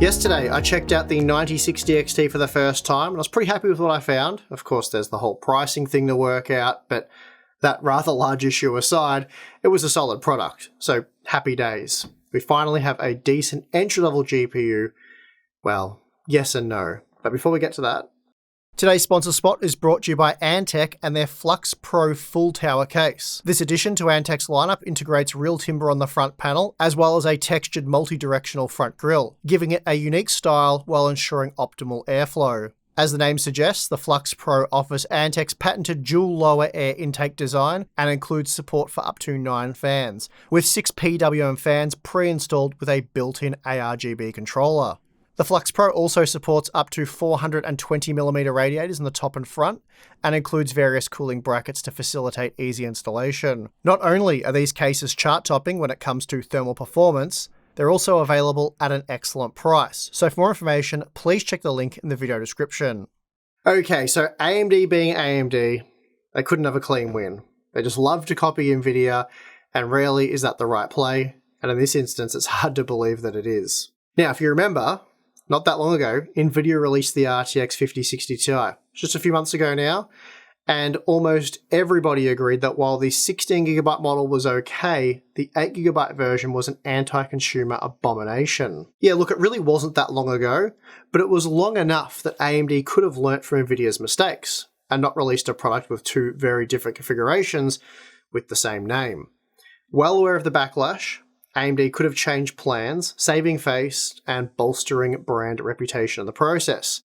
Yesterday, I checked out the 9060 XT for the first time, and I was pretty happy with what I found. Of course, there's the whole pricing thing to work out, but that rather large issue aside, it was a solid product. So, happy days. We finally have a decent entry-level GPU. Well, yes and no. But before we get to that, today's sponsor spot is brought to you by Antec and their Flux Pro full tower case. This addition to Antec's lineup integrates real timber on the front panel, as well as a textured multi-directional front grille, giving it a unique style while ensuring optimal airflow. As the name suggests, the Flux Pro offers Antec's patented dual lower air intake design and includes support for up to 9 fans, with 6 PWM fans pre-installed with a built-in ARGB controller. The Flux Pro also supports up to 420mm radiators in the top and front, and includes various cooling brackets to facilitate easy installation. Not only are these cases chart-topping when it comes to thermal performance, they're also available at an excellent price. So for more information, please check the link in the video description. Okay, so AMD being AMD, they couldn't have a clean win. They just love to copy NVIDIA, and rarely is that the right play, and in this instance, it's hard to believe that it is. Now, if you remember, not that long ago, NVIDIA released the RTX 5060 Ti, just a few months ago now, and almost everybody agreed that while the 16GB model was okay, the 8GB version was an anti-consumer abomination. Yeah, look, it really wasn't that long ago, but it was long enough that AMD could have learnt from NVIDIA's mistakes, and not released a product with 2 very different configurations with the same name. Well aware of the backlash, AMD could have changed plans, saving face and bolstering brand reputation in the process.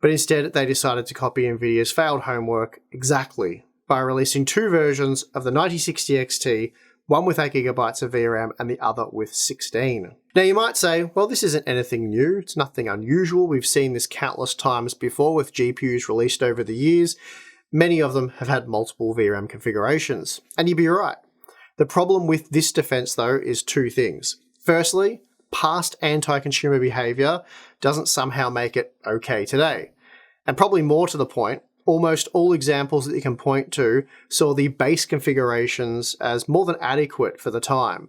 But instead, they decided to copy NVIDIA's failed homework exactly by releasing 2 versions of the 9060 XT, one with 8GB of VRAM and the other with 16. Now you might say, well, this isn't anything new, it's nothing unusual, we've seen this countless times before with GPUs released over the years. Many of them have had multiple VRAM configurations, and you'd be right. The problem with this defense, though, is 2 things. Firstly, past anti-consumer behavior doesn't somehow make it okay today. And probably more to the point, almost all examples that you can point to saw the base configurations as more than adequate for the time.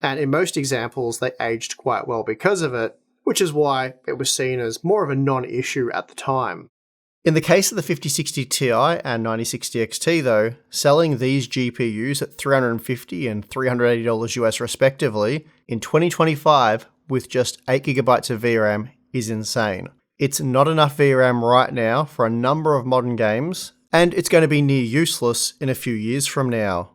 And in most examples, they aged quite well because of it, which is why it was seen as more of a non-issue at the time. In the case of the 5060 Ti and 9060 XT though, selling these GPUs at $350 and $380 US respectively in 2025 with just 8GB of VRAM is insane. It's not enough VRAM right now for a number of modern games, and it's going to be near useless in a few years from now.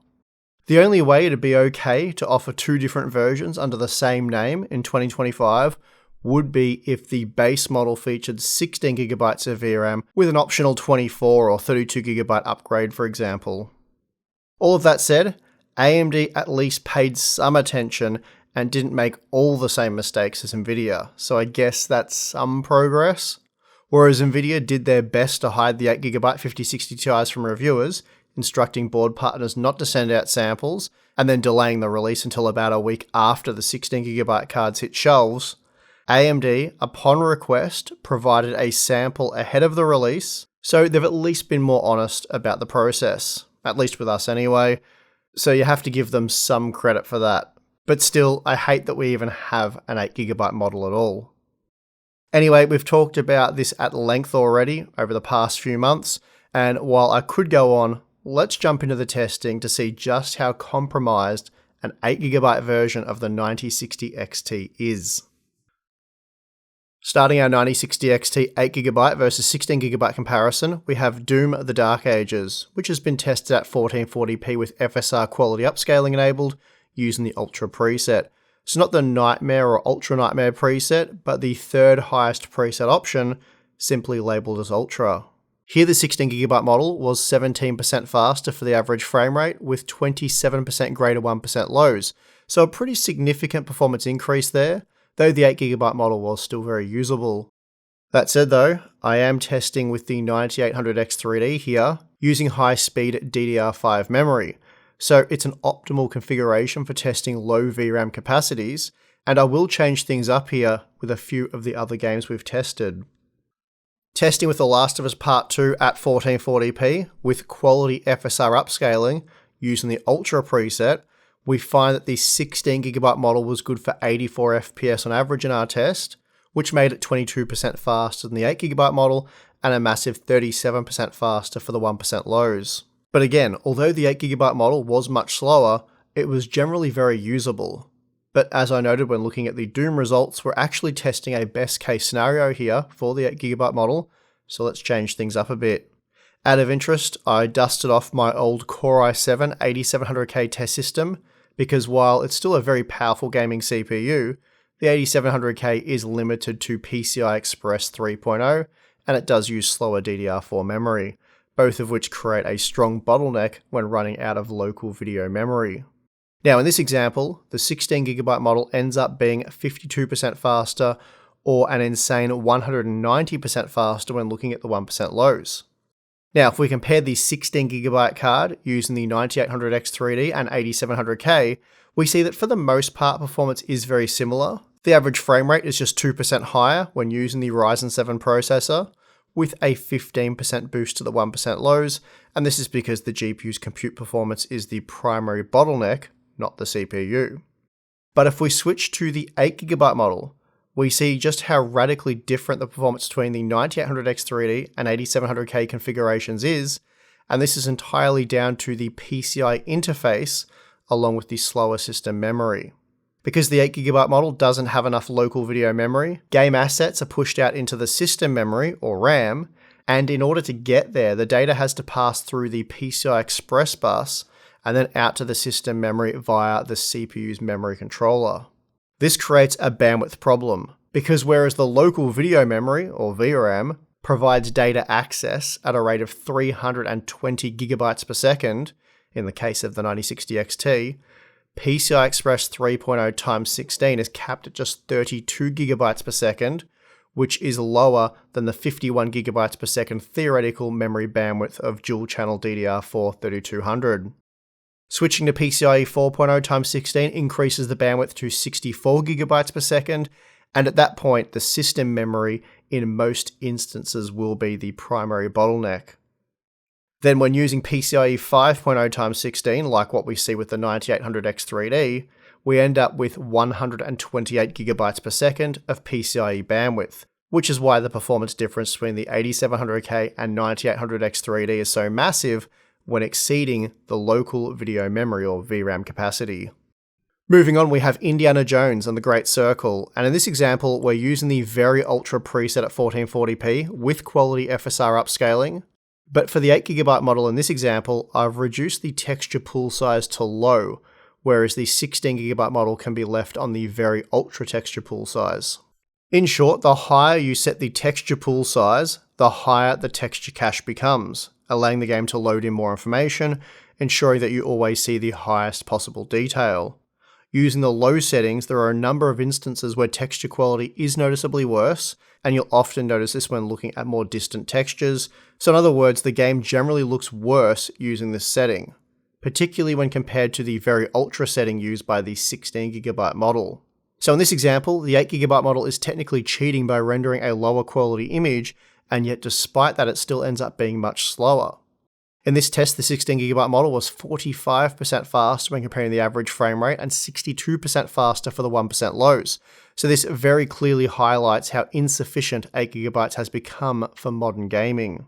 The only way it'd be okay to offer 2 different versions under the same name in 2025 would be if the base model featured 16GB of VRAM with an optional 24 or 32GB upgrade, for example. All of that said, AMD at least paid some attention and didn't make all the same mistakes as NVIDIA, so I guess that's some progress. Whereas NVIDIA did their best to hide the 8GB 5060 Ti's from reviewers, instructing board partners not to send out samples, and then delaying the release until about a week after the 16GB cards hit shelves, AMD, upon request, provided a sample ahead of the release, so they've at least been more honest about the process, at least with us anyway, so you have to give them some credit for that. But still, I hate that we even have an 8GB model at all. Anyway, we've talked about this at length already over the past few months, and while I could go on, let's jump into the testing to see just how compromised an 8GB version of the 9060 XT is. Starting our 9060 XT 8GB versus 16GB comparison, we have Doom the Dark Ages, which has been tested at 1440p with FSR quality upscaling enabled using the Ultra preset. So not the Nightmare or Ultra Nightmare preset, but the 3rd highest preset option, simply labelled as Ultra. Here the 16GB model was 17% faster for the average frame rate with 27% greater 1% lows, so a pretty significant performance increase there, though the 8GB model was still very usable. That said though, I am testing with the 9800X3D here, using high-speed DDR5 memory, so it's an optimal configuration for testing low VRAM capacities, and I will change things up here with a few of the other games we've tested. Testing with The Last of Us Part 2 at 1440p with quality FSR upscaling using the Ultra preset, we find that the 16GB model was good for 84 FPS on average in our test, which made it 22% faster than the 8GB model and a massive 37% faster for the 1% lows. But again, although the 8GB model was much slower, it was generally very usable. But as I noted when looking at the Doom results, we're actually testing a best case scenario here for the 8GB model, so let's change things up a bit. Out of interest, I dusted off my old Core i7 8700K test system, because while it's still a very powerful gaming CPU, the 8700K is limited to PCI Express 3.0, and it does use slower DDR4 memory, both of which create a strong bottleneck when running out of local video memory. Now in this example, the 16GB model ends up being 52% faster, or an insane 190% faster when looking at the 1% lows. Now if we compare the 16GB card using the 9800X3D and 8700K, we see that for the most part performance is very similar. The average frame rate is just 2% higher when using the Ryzen 7 processor, with a 15% boost to the 1% lows, and this is because the GPU's compute performance is the primary bottleneck, not the CPU. But if we switch to the 8GB model, we see just how radically different the performance between the 9800X3D and 8700K configurations is, and this is entirely down to the PCI interface along with the slower system memory. Because the 8GB model doesn't have enough local video memory, game assets are pushed out into the system memory, or RAM, and in order to get there, the data has to pass through the PCI Express bus and then out to the system memory via the CPU's memory controller. This creates a bandwidth problem, because whereas the local video memory, or VRAM, provides data access at a rate of 320 gigabytes per second, in the case of the 9060 XT, PCI Express 3.0 x 16 is capped at just 32 gigabytes per second, which is lower than the 51 gigabytes per second theoretical memory bandwidth of dual-channel DDR4 3200. Switching to PCIe 4.0 x 16 increases the bandwidth to 64 gigabytes per second, and at that point, the system memory in most instances will be the primary bottleneck. Then when using PCIe 5.0 x 16, like what we see with the 9800X3D, we end up with 128 gigabytes per second of PCIe bandwidth, which is why the performance difference between the 8700K and 9800X3D is so massive when exceeding the local video memory, or VRAM capacity. Moving on, we have Indiana Jones and the Great Circle, and in this example, we're using the very ultra preset at 1440p with quality FSR upscaling. But for the 8GB model in this example, I've reduced the texture pool size to low, whereas the 16GB model can be left on the very ultra texture pool size. In short, the higher you set the texture pool size, the higher the texture cache becomes, allowing the game to load in more information, ensuring that you always see the highest possible detail. Using the low settings, there are a number of instances where texture quality is noticeably worse, and you'll often notice this when looking at more distant textures. So in other words, the game generally looks worse using this setting, particularly when compared to the very ultra setting used by the 16GB model. So in this example, the 8GB model is technically cheating by rendering a lower quality image, and yet despite that it still ends up being much slower. In this test, the 16GB model was 45% faster when comparing the average frame rate and 62% faster for the 1% lows. So this very clearly highlights how insufficient 8GB has become for modern gaming.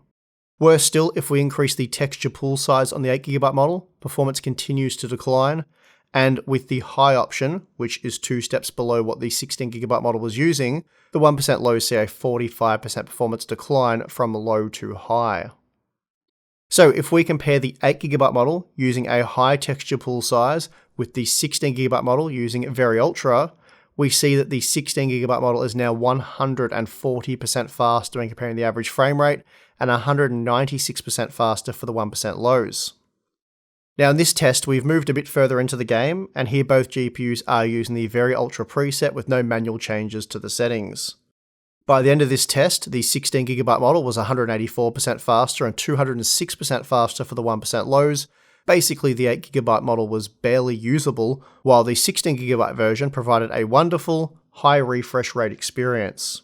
Worse still, if we increase the texture pool size on the 8GB model, performance continues to decline, and with the high option, which is 2 steps below what the 16GB model was using, the 1% lows see a 45% performance decline from low to high. So if we compare the 8GB model using a high texture pool size with the 16GB model using very ultra, we see that the 16GB model is now 140% faster when comparing the average frame rate and 196% faster for the 1% lows. Now in this test, we've moved a bit further into the game, and here both GPUs are using the very ultra preset with no manual changes to the settings. By the end of this test, the 16GB model was 184% faster and 206% faster for the 1% lows. Basically, the 8GB model was barely usable, while the 16GB version provided a wonderful, high refresh rate experience.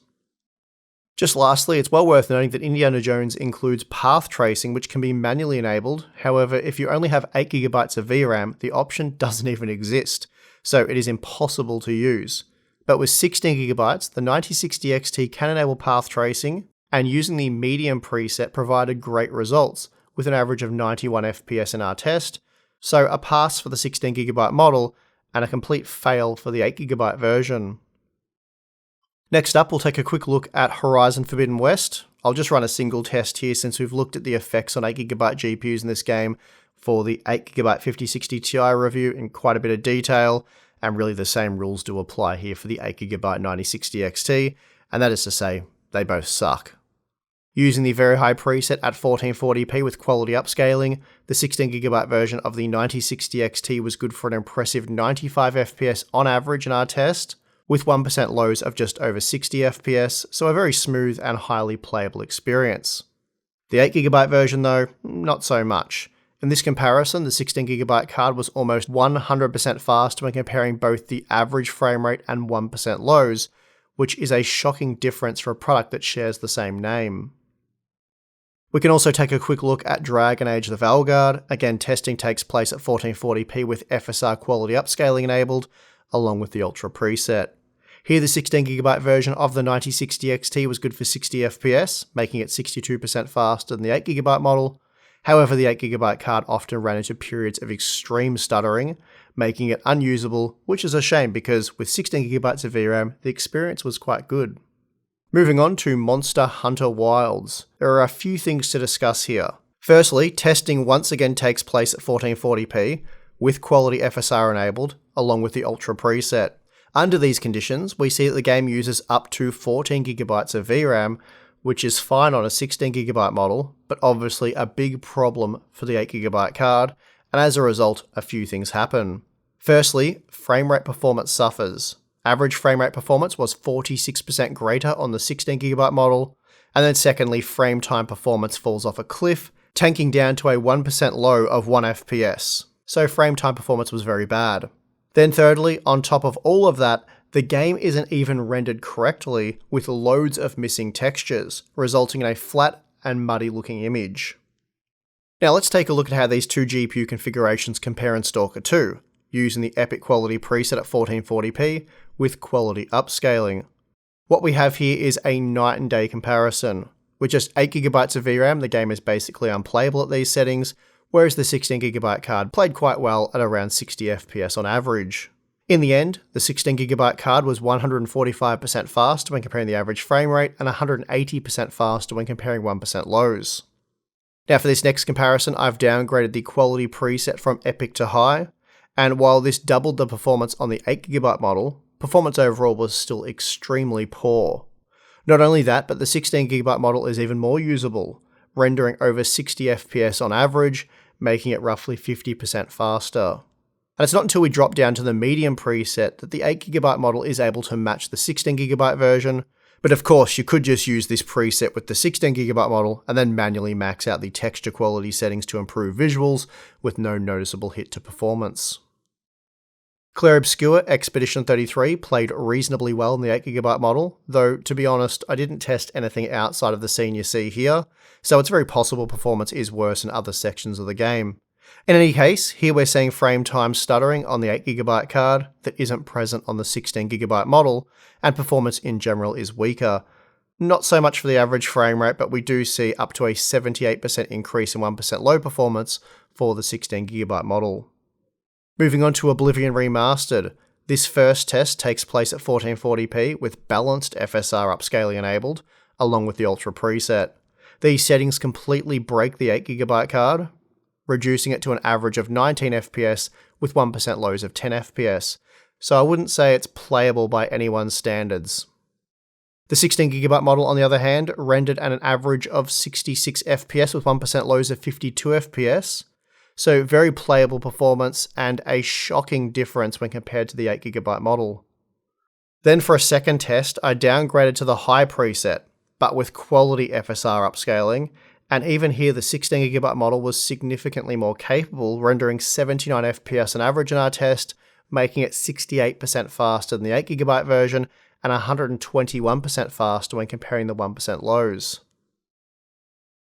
Just lastly, it's well worth noting that Indiana Jones includes path tracing, which can be manually enabled. However, if you only have 8GB of VRAM, the option doesn't even exist, so it is impossible to use. but with 16GB, the 9060 XT can enable path tracing, and using the medium preset provided great results, with an average of 91 FPS in our test, so a pass for the 16GB model, and a complete fail for the 8GB version. Next up, we'll take a quick look at Horizon Forbidden West. I'll just run a single test here since we've looked at the effects on 8GB GPUs in this game for the 8GB 5060 Ti review in quite a bit of detail, and really the same rules do apply here for the 8GB 9060 XT, and that is to say, they both suck. Using the very high preset at 1440p with quality upscaling, the 16GB version of the 9060 XT was good for an impressive 95 FPS on average in our test, with 1% lows of just over 60 FPS, so a very smooth and highly playable experience. The 8GB version though, not so much. In this comparison, the 16GB card was almost 100% fast when comparing both the average frame rate and 1% lows, which is a shocking difference for a product that shares the same name. We can also take a quick look at Dragon Age the Veilguard. Again, testing takes place at 1440p with FSR quality upscaling enabled, along with the Ultra preset. Here the 16GB version of the 9060 XT was good for 60 FPS, making it 62% faster than the 8GB model. However, the 8GB card often ran into periods of extreme stuttering, making it unusable, which is a shame because with 16GB of VRAM, the experience was quite good. Moving on to Monster Hunter Wilds. There are a few things to discuss here. Firstly, testing once again takes place at 1440p, with quality FSR enabled, along with the Ultra preset. Under these conditions, we see that the game uses up to 14GB of VRAM, which is fine on a 16GB model, but obviously a big problem for the 8GB card, and as a result, a few things happen. Firstly, frame rate performance suffers. Average frame rate performance was 46% greater on the 16GB model, and then secondly, frame time performance falls off a cliff, tanking down to a 1% low of 1 FPS. So frame time performance was very bad. Then thirdly, on top of all of that, the game isn't even rendered correctly with loads of missing textures, resulting in a flat and muddy looking image. Now let's take a look at how these two GPU configurations compare in Stalker 2, using the Epic quality preset at 1440p with quality upscaling. What we have here is a night and day comparison. With just 8GB of VRAM, the game is basically unplayable at these settings, whereas the 16GB card played quite well at around 60 FPS on average. In the end, the 16GB card was 145% faster when comparing the average frame rate and 180% faster when comparing 1% lows. Now for this next comparison, I've downgraded the quality preset from Epic to High, and while this doubled the performance on the 8GB model, performance overall was still extremely poor. Not only that, but the 16GB model is even more usable, rendering over 60 FPS on average, making it roughly 50% faster. And it's not until we drop down to the medium preset that the 8GB model is able to match the 16GB version, but of course you could just use this preset with the 16GB model and then manually max out the texture quality settings to improve visuals with no noticeable hit to performance. Clair Obscur Expedition 33 played reasonably well in the 8GB model, though to be honest I didn't test anything outside of the scene you see here, so it's very possible performance is worse in other sections of the game. In any case, here we're seeing frame time stuttering on the 8GB card that isn't present on the 16GB model, and performance in general is weaker. Not so much for the average frame rate, but we do see up to a 78% increase in 1% low performance for the 16GB model. Moving on to Oblivion Remastered. This first test takes place at 1440p with balanced FSR upscaling enabled, along with the Ultra preset. These settings completely break the 8GB card, reducing it to an average of 19 FPS with 1% lows of 10 FPS, so I wouldn't say it's playable by anyone's standards. The 16GB model, on the other hand, rendered at an average of 66 FPS with 1% lows of 52 FPS, so very playable performance and a shocking difference when compared to the 8GB model. Then for a second test, I downgraded to the high preset, but with quality FSR upscaling, and even here the 16GB model was significantly more capable, rendering 79 FPS on average in our test, making it 68% faster than the 8GB version and 121% faster when comparing the 1% lows.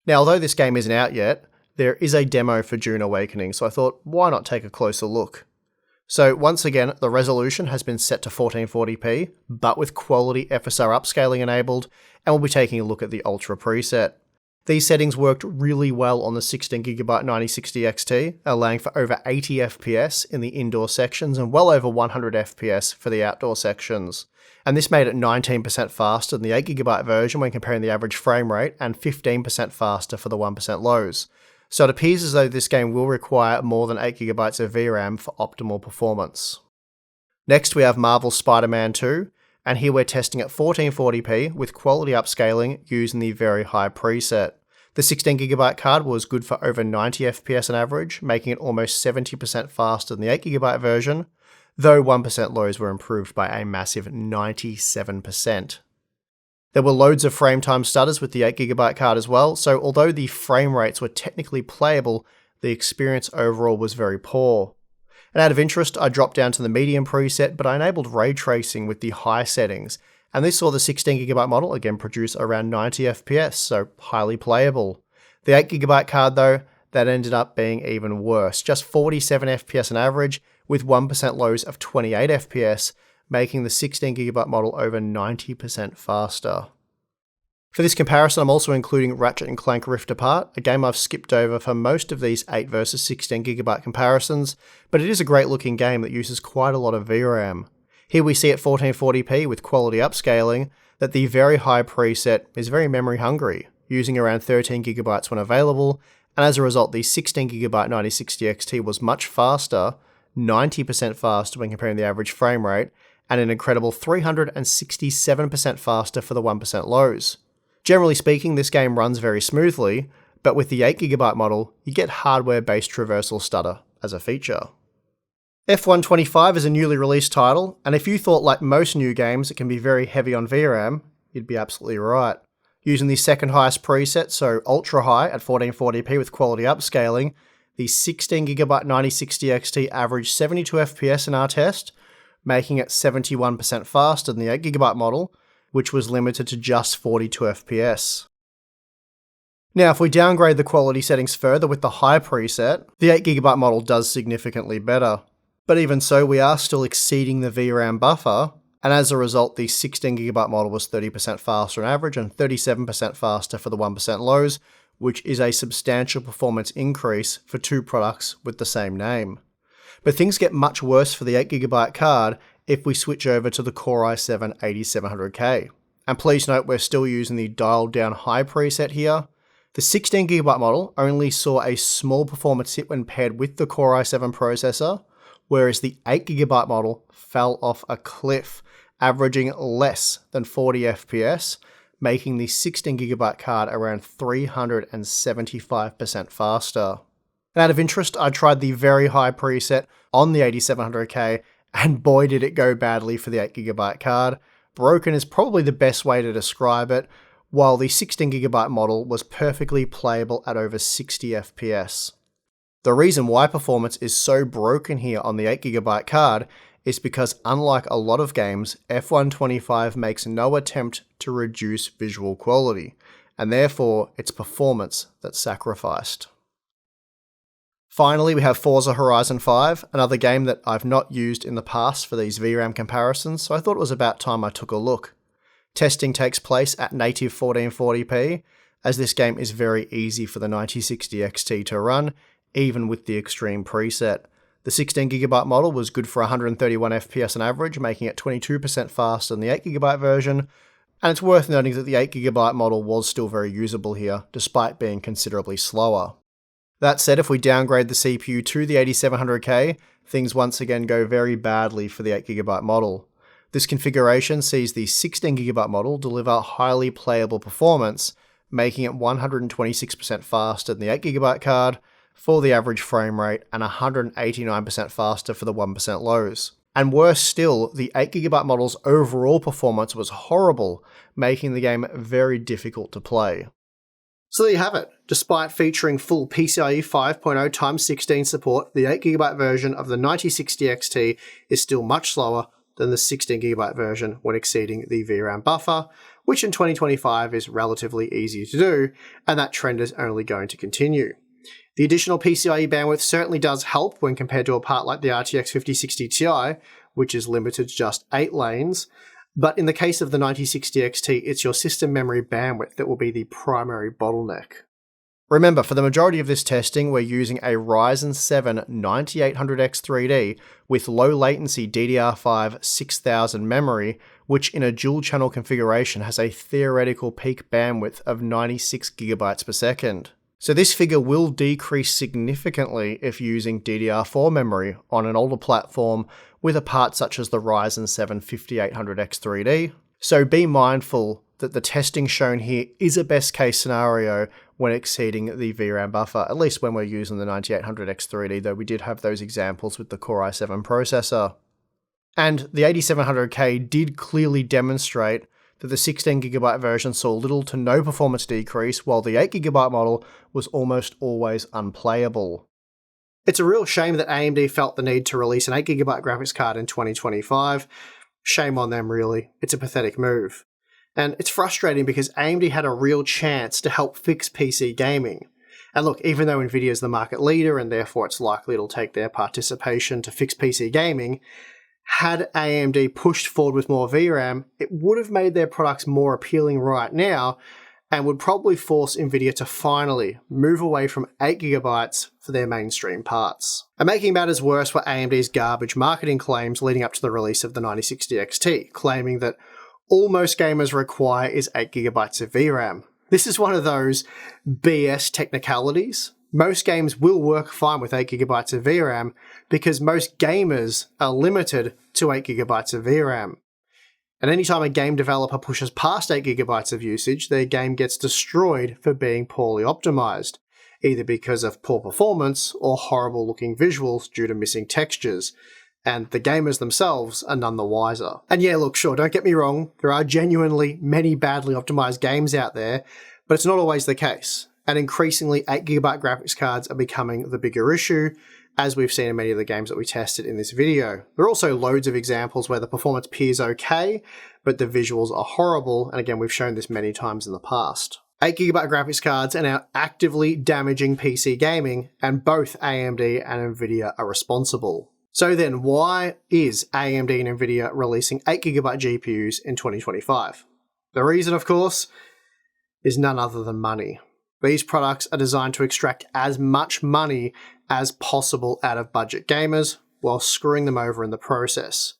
Now although this game isn't out yet, there is a demo for Dune Awakening, so I thought why not take a closer look. So once again, the resolution has been set to 1440p, but with quality FSR upscaling enabled, and we'll be taking a look at the Ultra preset. These settings worked really well on the 16GB 9060 XT, allowing for over 80 FPS in the indoor sections and well over 100 FPS for the outdoor sections. And this made it 19% faster than the 8GB version when comparing the average frame rate, and 15% faster for the 1% lows. So it appears as though this game will require more than 8GB of VRAM for optimal performance. Next we have Marvel's Spider-Man 2, and here we're testing at 1440p with quality upscaling using the very high preset. The 16GB card was good for over 90 FPS on average, making it almost 70% faster than the 8GB version, though 1% lows were improved by a massive 97%. There were loads of frame time stutters with the 8GB card as well, so although the frame rates were technically playable, the experience overall was very poor. And out of interest, I dropped down to the medium preset, but I enabled ray tracing with the high settings, and this saw the 16GB model again produce around 90 FPS, so highly playable. The 8GB card though, that ended up being even worse, just 47 FPS on average, with 1% lows of 28 FPS, making the 16GB model over 90% faster. For this comparison, I'm also including Ratchet and Clank Rift Apart, a game I've skipped over for most of these 8 versus 16GB comparisons, but it is a great looking game that uses quite a lot of VRAM. Here we see at 1440p with quality upscaling that the very high preset is very memory hungry, using around 13GB when available, and as a result the 16GB 9060 XT was much faster, 90% faster when comparing the average frame rate, and an incredible 367% faster for the 1% lows. Generally speaking, this game runs very smoothly, but with the 8GB model, you get hardware-based traversal stutter as a feature. F125 is a newly released title, and if you thought like most new games it can be very heavy on VRAM, you'd be absolutely right. Using the second highest preset, so ultra high at 1440p with quality upscaling, the 16GB 9060 XT averaged 72 FPS in our test, making it 71% faster than the 8GB model, which was limited to just 42 FPS. Now, if we downgrade the quality settings further with the high preset, the 8GB model does significantly better. But even so, we are still exceeding the VRAM buffer, and as a result, the 16GB model was 30% faster on average and 37% faster for the 1% lows, which is a substantial performance increase for two products with the same name. But things get much worse for the 8GB card if we switch over to the Core i7-8700K. And please note we're still using the dialed down high preset here. The 16GB model only saw a small performance hit when paired with the Core i7 processor, whereas the 8GB model fell off a cliff, averaging less than 40 FPS, making the 16GB card around 375% faster. And out of interest, I tried the very high preset on the 8700K, and boy did it go badly for the 8GB card. Broken is probably the best way to describe it, while the 16GB model was perfectly playable at over 60 FPS. The reason why performance is so broken here on the 8GB card is because unlike a lot of games, F125 makes no attempt to reduce visual quality, and therefore it's performance that's sacrificed. Finally, we have Forza Horizon 5, another game that I've not used in the past for these VRAM comparisons, so I thought it was about time I took a look. Testing takes place at native 1440p, as this game is very easy for the 9060 XT to run, even with the extreme preset. The 16GB model was good for 131 FPS on average, making it 22% faster than the 8GB version, and it's worth noting that the 8GB model was still very usable here, despite being considerably slower. That said, if we downgrade the CPU to the 8700K, things once again go very badly for the 8GB model. This configuration sees the 16GB model deliver highly playable performance, making it 126% faster than the 8GB card for the average frame rate and 189% faster for the 1% lows. And worse still, the 8GB model's overall performance was horrible, making the game very difficult to play. So there you have it. Despite featuring full PCIe 5.0x16 support, the 8GB version of the 9060 XT is still much slower than the 16GB version when exceeding the VRAM buffer, which in 2025 is relatively easy to do, and that trend is only going to continue. The additional PCIe bandwidth certainly does help when compared to a part like the RTX 5060 Ti, which is limited to just 8 lanes, but in the case of the 9060 XT, it's your system memory bandwidth that will be the primary bottleneck. Remember, for the majority of this testing, we're using a Ryzen 7 9800X 3D with low latency DDR5 6000 memory, which in a dual channel configuration has a theoretical peak bandwidth of 96GB per second. So this figure will decrease significantly if using DDR4 memory on an older platform with a part such as the Ryzen 7 5800X 3D. So be mindful that the testing shown here is a best case scenario when exceeding the VRAM buffer, at least when we're using the 9800X 3D, though we did have those examples with the Core i7 processor. And the 8700K did clearly demonstrate that the 16GB version saw little to no performance decrease, while the 8GB model was almost always unplayable. It's a real shame that AMD felt the need to release an 8GB graphics card in 2025. Shame on them, really. It's a pathetic move. And it's frustrating because AMD had a real chance to help fix PC gaming. And look, even though Nvidia is the market leader and therefore it's likely it'll take their participation to fix PC gaming, had AMD pushed forward with more VRAM, it would have made their products more appealing right now and would probably force Nvidia to finally move away from 8GB for their mainstream parts. And making matters worse were AMD's garbage marketing claims leading up to the release of the 9060 XT, claiming that all most gamers require is 8GB of VRAM. This is one of those BS technicalities. Most games will work fine with 8GB of VRAM because most gamers are limited to 8GB of VRAM. And anytime a game developer pushes past 8GB of usage, their game gets destroyed for being poorly optimized, either because of poor performance or horrible looking visuals due to missing textures. And the gamers themselves are none the wiser. And yeah, look, sure, don't get me wrong, there are genuinely many badly optimized games out there, but it's not always the case. And increasingly, 8GB graphics cards are becoming the bigger issue, as we've seen in many of the games that we tested in this video. There are also loads of examples where the performance appears okay, but the visuals are horrible, and again, we've shown this many times in the past. 8GB graphics cards are now actively damaging PC gaming, and both AMD and Nvidia are responsible. So then, why is AMD and Nvidia releasing 8GB GPUs in 2025? The reason, of course, is none other than money. These products are designed to extract as much money as possible out of budget gamers, while screwing them over in the process.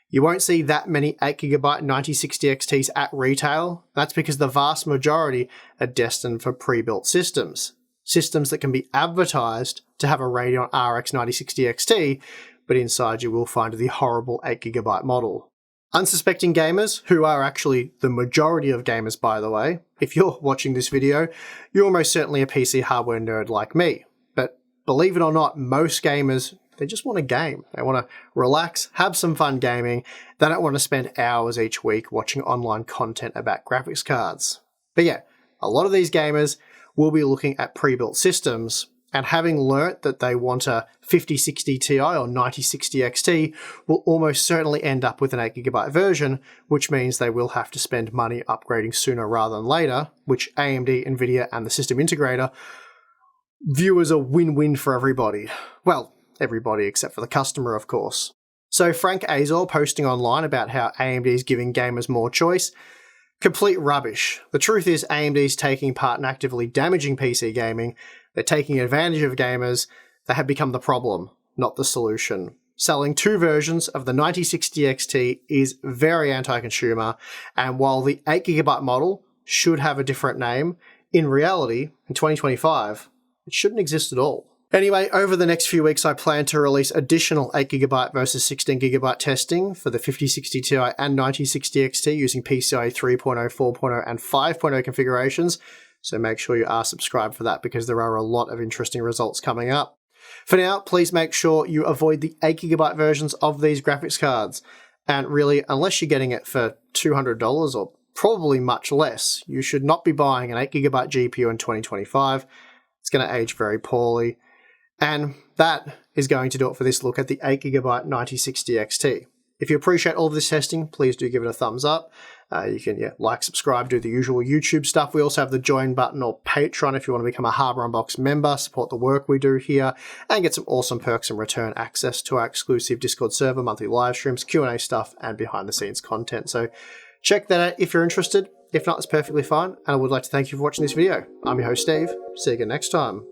You won't see that many 8GB 9060 XTs at retail. That's because the vast majority are destined for pre-built systems. Systems that can be advertised to have a Radeon RX 9060 XT, but inside you will find the horrible 8GB model. Unsuspecting gamers, who are actually the majority of gamers by the way, if you're watching this video, you're almost certainly a PC hardware nerd like me. But believe it or not, most gamers, they just want a game. They want to relax, have some fun gaming. They don't want to spend hours each week watching online content about graphics cards. But yeah, a lot of these gamers will be looking at pre-built systems, and having learnt that they want a 5060 Ti or 9060 XT will almost certainly end up with an 8GB version, which means they will have to spend money upgrading sooner rather than later, which AMD, Nvidia, and the system integrator view as a win-win for everybody. Well, everybody except for the customer, of course. So Frank Azor posting online about how AMD is giving gamers more choice. Complete rubbish. The truth is AMD is taking part in actively damaging PC gaming. They're taking advantage of gamers. They have become the problem, not the solution. Selling two versions of the 9060 XT is very anti-consumer, and while the 8GB model should have a different name, in reality, in 2025, it shouldn't exist at all. Anyway, over the next few weeks, I plan to release additional 8GB versus 16GB testing for the 5060 Ti and 9060 XT using PCIe 3.0, 4.0, and 5.0 configurations. So make sure you are subscribed for that because there are a lot of interesting results coming up. For now, please make sure you avoid the 8GB versions of these graphics cards. And really, unless you're getting it for $200 or probably much less, you should not be buying an 8GB GPU in 2025. It's going to age very poorly. And that is going to do it for this look at the 8GB 9060 XT. If you appreciate all of this testing, please do give it a thumbs up. You can like, subscribe, do the usual YouTube stuff. We also have the join button or Patreon if you want to become a Harbour Unboxed member, support the work we do here, and get some awesome perks and return access to our exclusive Discord server, monthly live streams, Q&A stuff, and behind-the-scenes content. So check that out if you're interested. If not, it's perfectly fine. And I would like to thank you for watching this video. I'm your host, Steve. See you again next time.